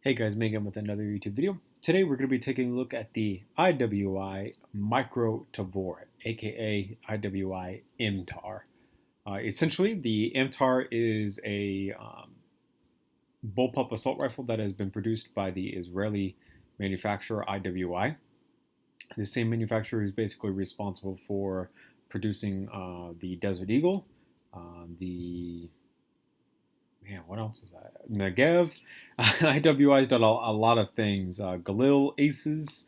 Hey guys, Megan with another YouTube video. Today we're going to be taking a look at the IWI Micro Tavor, aka IWI MTAR. Essentially, the MTAR is a bullpup assault rifle that has been produced by the Israeli manufacturer IWI. The same manufacturer is basically responsible for producing the Desert Eagle, the what else is that? Negev. IWI's done a lot of things. Galil Aces,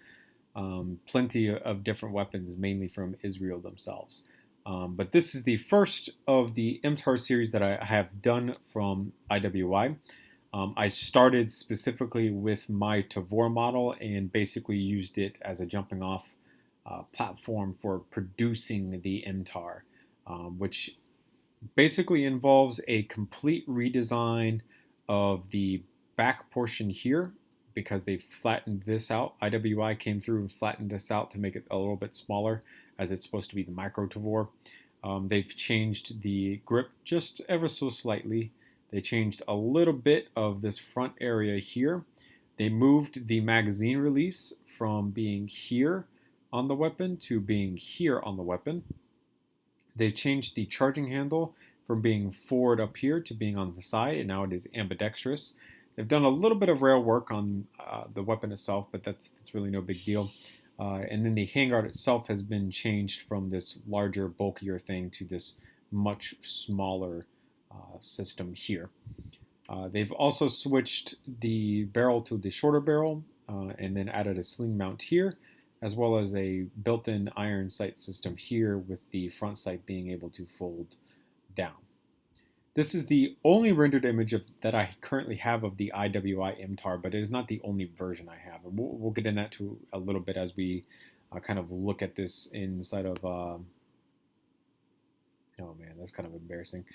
plenty of different weapons, mainly from Israel themselves. But this is the first of the MTAR series that I have done from IWI. I started specifically with my Tavor model and basically used it as a jumping off platform for producing the MTAR, which basically involves a complete redesign of the back portion here because they flattened this out. IWI came through and flattened this out to make it a little bit smaller as it's supposed to be the micro Tavor. They've changed the grip just ever so slightly. They changed a little bit of this front area here. They moved the magazine release from being here on the weapon to being here on the weapon. They've changed the charging handle from being forward up here to being on the side, and now it is ambidextrous. They've done a little bit of rail work on the weapon itself, but that's really no big deal. And then the handguard itself has been changed from this larger, bulkier thing to this much smaller system here. They've also switched the barrel to the shorter barrel and then added a sling mount here, as well as a built-in iron sight system here with the front sight being able to fold down. This is the only rendered image that I currently have of the IWI MTAR, but it is not the only version I have. And we'll get into that a little bit as we kind of look at this inside of... oh man, that's kind of embarrassing.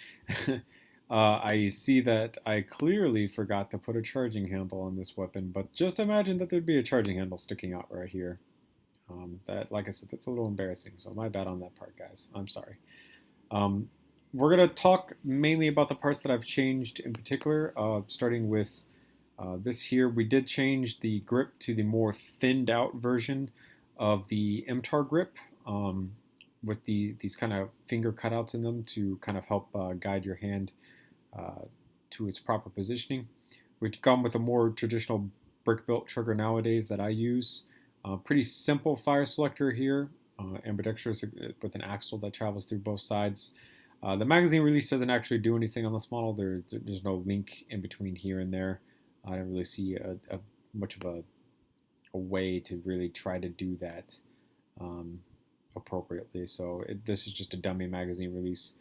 I see that I clearly forgot to put a charging handle on this weapon, but just imagine that there'd be a charging handle sticking out right here. That, like I said, that's a little embarrassing, so my bad on that part, guys. I'm sorry. We're going to talk mainly about the parts that I've changed in particular, starting with this here. We did change the grip to the more thinned out version of the MTAR grip with these kind of finger cutouts in them to kind of help guide your hand to its proper positioning. We've gone with a more traditional brick-built trigger nowadays that I use. Pretty simple fire selector here, ambidextrous with an axle that travels through both sides. The magazine release doesn't actually do anything on this model. There's no link in between here and there. I don't really see much of a way to really try to do that appropriately. So this is just a dummy magazine release.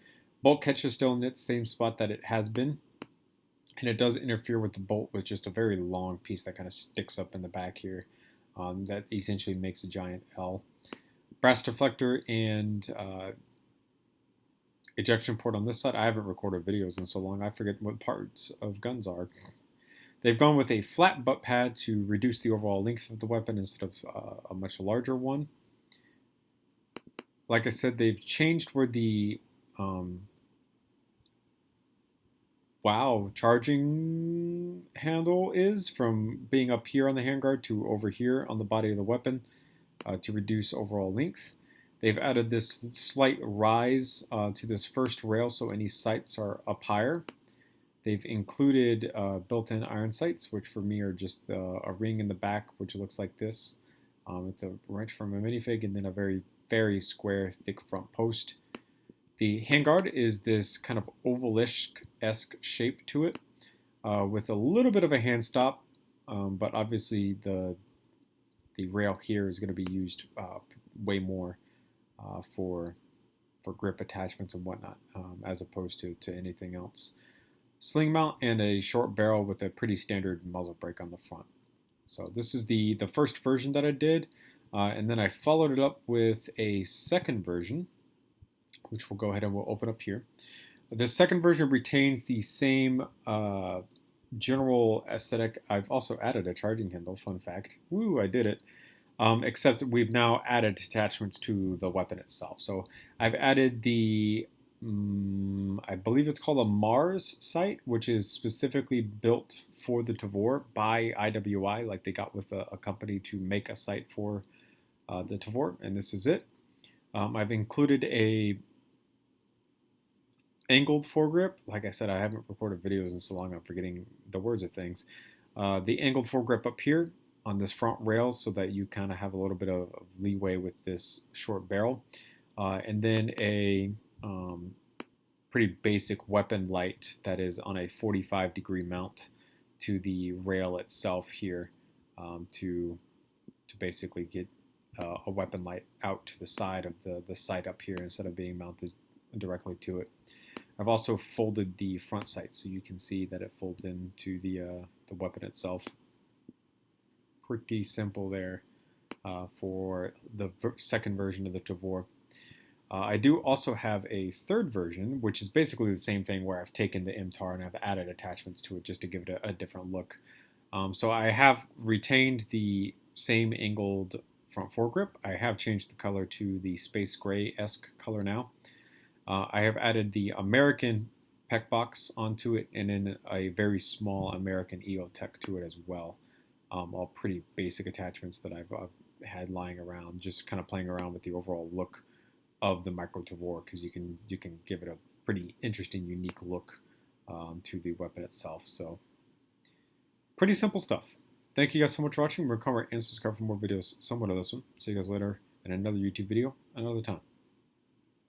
Bolt catch is still in its same spot that it has been. And it does interfere with the bolt with just a very long piece that kind of sticks up in the back here. That essentially makes a giant L. Brass deflector and ejection port on this side. I haven't recorded videos in so long, I forget what parts of guns are. They've gone with a flat butt pad to reduce the overall length of the weapon instead of a much larger one. Like I said, they've changed where the charging handle is from being up here on the handguard to over here on the body of the weapon to reduce overall length. They've added this slight rise to this first rail so any sights are up higher. They've included built-in iron sights, which for me are just a ring in the back, which looks like this. It's a wrench from a minifig and then a very, very square, thick front post. The handguard is this kind of ovalish-esque shape to it with a little bit of a hand stop, but obviously the rail here is going to be used way more for grip attachments and whatnot as opposed to anything else. Sling mount and a short barrel with a pretty standard muzzle brake on the front. So this is the first version that I did, and then I followed it up with a second version, which we'll go ahead and we'll open up here. The second version retains the same general aesthetic. I've also added a charging handle, fun fact. Woo, I did it. Except we've now added attachments to the weapon itself. So I've added the I believe it's called a Mars sight, which is specifically built for the Tavor by IWI, like they got with a company to make a sight for the Tavor, and this is it. I've included a angled foregrip. Like I said, I haven't recorded videos in so long I'm forgetting the words of things. The angled foregrip up here on this front rail so that you kind of have a little bit of leeway with this short barrel. And then a pretty basic weapon light that is on a 45-degree mount to the rail itself here to basically get a weapon light out to the side of the sight up here instead of being mounted directly to it. I've also folded the front sight so you can see that it folds into the weapon itself. Pretty simple there for the second version of the Tavor. I do also have a third version, which is basically the same thing where I've taken the MTAR and I've added attachments to it just to give it a different look. So I have retained the same angled front foregrip. I have changed the color to the space gray-esque color now. I have added the American PEC box onto it and then a very small American EOTech to it as well. All pretty basic attachments that I've had lying around, just kind of playing around with the overall look of the Micro Tavor because you can give it a pretty interesting, unique look to the weapon itself. So pretty simple stuff. Thank you guys so much for watching. Remember, comment and subscribe for more videos similar to this one. See you guys later in another YouTube video another time.